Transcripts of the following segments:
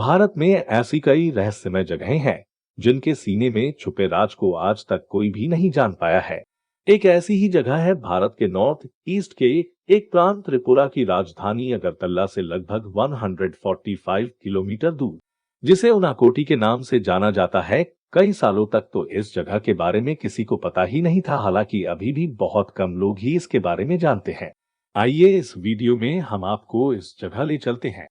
भारत में ऐसी कई रहस्यमय जगहें हैं जिनके सीने में छुपे राज को आज तक कोई भी नहीं जान पाया है। एक ऐसी ही जगह है भारत के नॉर्थ ईस्ट के एक प्रांत त्रिपुरा की राजधानी अगरतला से लगभग 145 किलोमीटर दूर, जिसे उनाकोटी के नाम से जाना जाता है। कई सालों तक तो इस जगह के बारे में किसी को पता ही नहीं था, हालांकि अभी भी बहुत कम लोग ही इसके बारे में जानते हैं। आइए इस वीडियो में हम आपको इस जगह ले चलते हैं।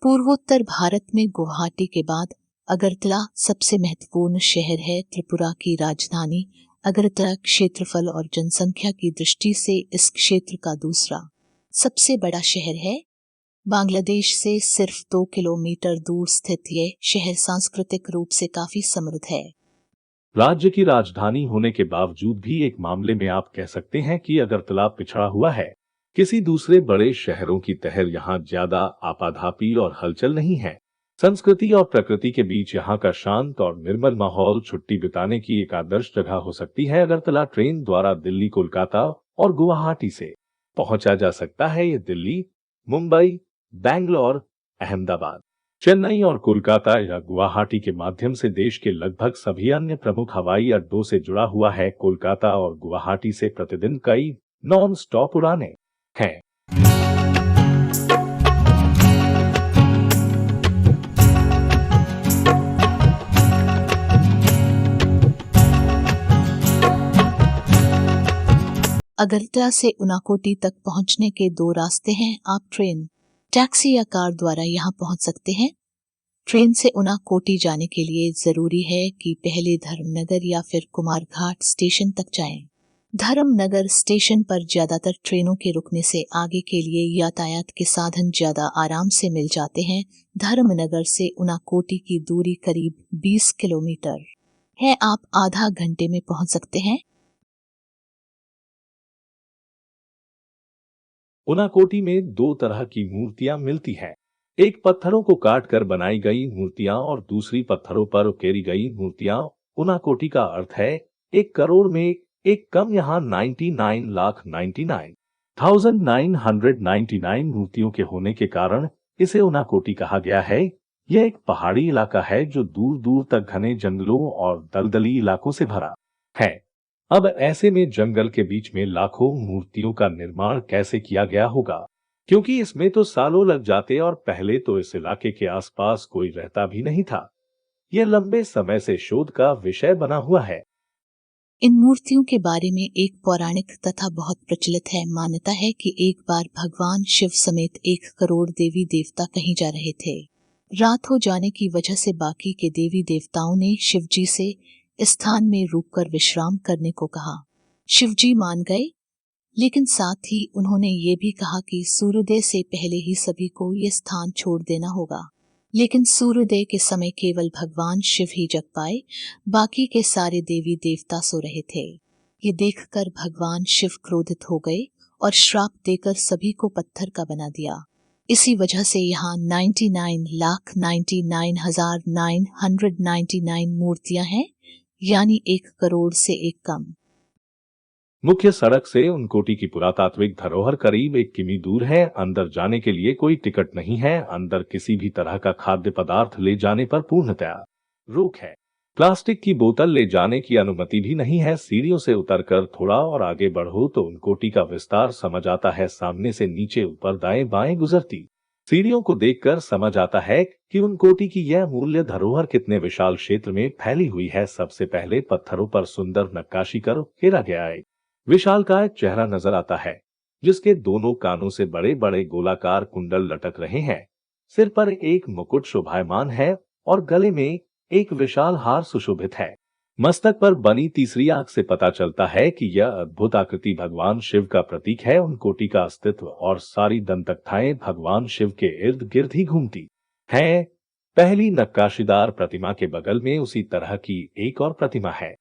पूर्वोत्तर भारत में गुवाहाटी के बाद अगरतला सबसे महत्वपूर्ण शहर है। त्रिपुरा की राजधानी अगरतला क्षेत्रफल और जनसंख्या की दृष्टि से इस क्षेत्र का दूसरा सबसे बड़ा शहर है। बांग्लादेश से सिर्फ 2 किलोमीटर दूर स्थित ये शहर सांस्कृतिक रूप से काफी समृद्ध है। राज्य की राजधानी होने के बावजूद भी एक मामले में आप कह सकते हैं कि अगरतला पिछड़ा हुआ है। किसी दूसरे बड़े शहरों की तरह यहाँ ज्यादा आपाधापी और हलचल नहीं है। संस्कृति और प्रकृति के बीच यहाँ का शांत और निर्मल माहौल छुट्टी बिताने की एक आदर्श जगह हो सकती है। अगरतला ट्रेन द्वारा दिल्ली, कोलकाता और गुवाहाटी से पहुंचा जा सकता है। ये दिल्ली, मुंबई, बैंगलोर, अहमदाबाद, चेन्नई और कोलकाता या गुवाहाटी के माध्यम से देश के लगभग सभी अन्य प्रमुख हवाई अड्डों से जुड़ा हुआ है। कोलकाता और गुवाहाटी से प्रतिदिन कई नॉन स्टॉप उड़ानें हैं। अगरतला से उनाकोटी तक पहुंचने के 2 रास्ते हैं। आप ट्रेन, टैक्सी या कार द्वारा यहां पहुंच सकते हैं। ट्रेन से उनाकोटी जाने के लिए जरूरी है कि पहले धर्मनगर या फिर कुमारघाट स्टेशन तक जाएं। धर्मनगर स्टेशन पर ज्यादातर ट्रेनों के रुकने से आगे के लिए यातायात के साधन ज्यादा आराम से मिल जाते हैं। धर्मनगर से उनाकोटी की दूरी करीब 20 किलोमीटर है। आप आधा घंटे में पहुंच सकते हैं। उनाकोटी में 2 तरह की मूर्तियां मिलती हैं। एक पत्थरों को काट कर बनाई गई मूर्तियां और दूसरी पत्थरों पर उकेरी गई मूर्तियां। उनाकोटी का अर्थ है 1 करोड़ में एक कम। यहाँ 99,99,999 मूर्तियों के होने के कारण इसे उनाकोटी कहा गया है। यह एक पहाड़ी इलाका है जो दूर दूर तक घने जंगलों और दलदली इलाकों से भरा है। अब ऐसे में जंगल के बीच में लाखों मूर्तियों का निर्माण कैसे किया गया होगा, क्योंकि इसमें तो सालों लग जाते और पहले तो इस इलाके के आसपास कोई रहता भी नहीं था। यह लंबे समय से शोध का विषय बना हुआ है। इन मूर्तियों के बारे में एक पौराणिक कथा बहुत प्रचलित है। मान्यता है कि एक बार भगवान शिव समेत 1 करोड़ देवी देवता कहीं जा रहे थे। रात हो जाने की वजह से बाकी के देवी देवताओं ने शिवजी से इस स्थान में रुककर विश्राम करने को कहा। शिवजी मान गए, लेकिन साथ ही उन्होंने ये भी कहा कि सूर्योदय से पहले ही सभी को ये स्थान छोड़ देना होगा। लेकिन सूर्योदय के समय केवल भगवान शिव ही जग पाए, बाकी के सारे देवी देवता सो रहे थे। ये देखकर भगवान शिव क्रोधित हो गए और श्राप देकर सभी को पत्थर का बना दिया। इसी वजह से यहाँ 99,99,999 मूर्तियां हैं, यानी 1 करोड़ से एक कम। मुख्य सड़क से उनकोटी की पुरातात्विक धरोहर करीब 1 किमी दूर है। अंदर जाने के लिए कोई टिकट नहीं है। अंदर किसी भी तरह का खाद्य पदार्थ ले जाने पर पूर्णतया रोक है। प्लास्टिक की बोतल ले जाने की अनुमति भी नहीं है। सीढ़ियों से उतरकर थोड़ा और आगे बढ़ो तो उनकोटी का विस्तार समझ आता है। सामने से नीचे, ऊपर, दाएं बाएं गुजरती सीढ़ियों को देखकर समझ आता है कि उनकोटी की यह मूल्य धरोहर कितने विशाल क्षेत्र में फैली हुई है। सबसे पहले पत्थरों पर सुंदर नक्काशी कर घेरा गया है। विशालकाय चेहरा नजर आता है, जिसके दोनों कानों से बड़े बड़े गोलाकार कुंडल लटक रहे हैं। सिर पर एक मुकुट शोभायमान है और गले में एक विशाल हार सुशोभित है। मस्तक पर बनी तीसरी आंख से पता चलता है कि यह अद्भुत आकृति भगवान शिव का प्रतीक है। उनकोटी का अस्तित्व और सारी दंतकथाएं भगवान शिव के इर्द गिर्द ही घूमती हैं। पहली नक्काशीदार प्रतिमा के बगल में उसी तरह की एक और प्रतिमा है।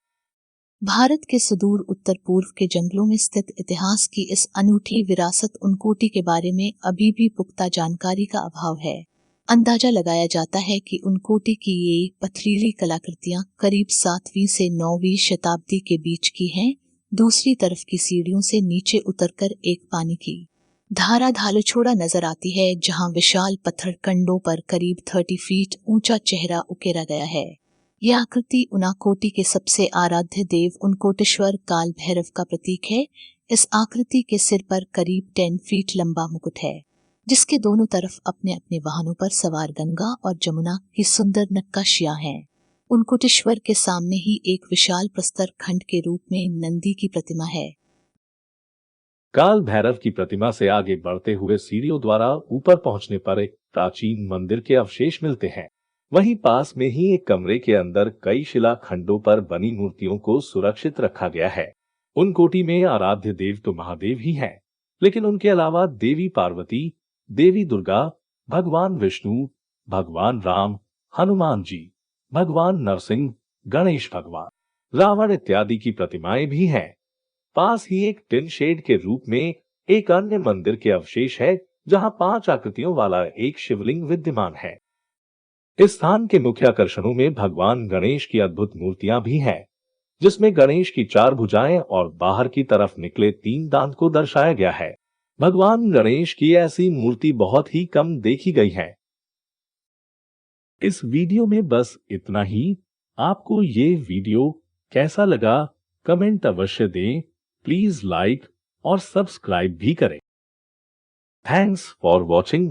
भारत के सुदूर उत्तर पूर्व के जंगलों में स्थित इतिहास की इस अनूठी विरासत उनकोटी के बारे में अभी भी पुख्ता जानकारी का अभाव है। अंदाजा लगाया जाता है कि उनकोटी की ये पथरीली कलाकृतियां करीब 7वीं से 9वीं शताब्दी के बीच की हैं, दूसरी तरफ की सीढ़ियों से नीचे उतरकर एक पानी की धारा ढालछोड़ा नजर आती है, जहां विशाल पत्थर कंडों पर करीब 30 फीट ऊंचा चेहरा उकेरा गया है। यह आकृति उनाकोटी के सबसे आराध्य देव उनकोटेश्वर काल भैरव का प्रतीक है। इस आकृति के सिर पर करीब 10 फीट लंबा मुकुट है, जिसके दोनों तरफ अपने अपने वाहनों पर सवार गंगा और जमुना की सुंदर नक्काशियां हैं। उनकोटेश्वर के सामने ही एक विशाल प्रस्तर खंड के रूप में नंदी की प्रतिमा है। काल भैरव की प्रतिमा से आगे बढ़ते हुए सीढ़ियों द्वारा ऊपर पहुंचने पर एक प्राचीन मंदिर के अवशेष मिलते हैं। वहीं पास में ही एक कमरे के अंदर कई शिला खंडों पर बनी मूर्तियों को सुरक्षित रखा गया है। उनकोटी में आराध्य देव तो महादेव ही हैं, लेकिन उनके अलावा देवी पार्वती, देवी दुर्गा, भगवान विष्णु, भगवान राम, हनुमान जी, भगवान नरसिंह, गणेश भगवान, रावण इत्यादि की प्रतिमाएं भी हैं। पास ही एक टिन शेड के रूप में एक अन्य मंदिर के अवशेष है, जहां 5 आकृतियों वाला एक शिवलिंग विद्यमान है। इस स्थान के मुख्य आकर्षणों में भगवान गणेश की अद्भुत मूर्तियां भी हैं, जिसमें गणेश की 4 भुजाएं और बाहर की तरफ निकले 3 दांत को दर्शाया गया है। भगवान गणेश की ऐसी मूर्ति बहुत ही कम देखी गई है। इस वीडियो में बस इतना ही। आपको ये वीडियो कैसा लगा कमेंट अवश्य दें। प्लीज लाइक और सब्सक्राइब भी करें। Thanks for watching.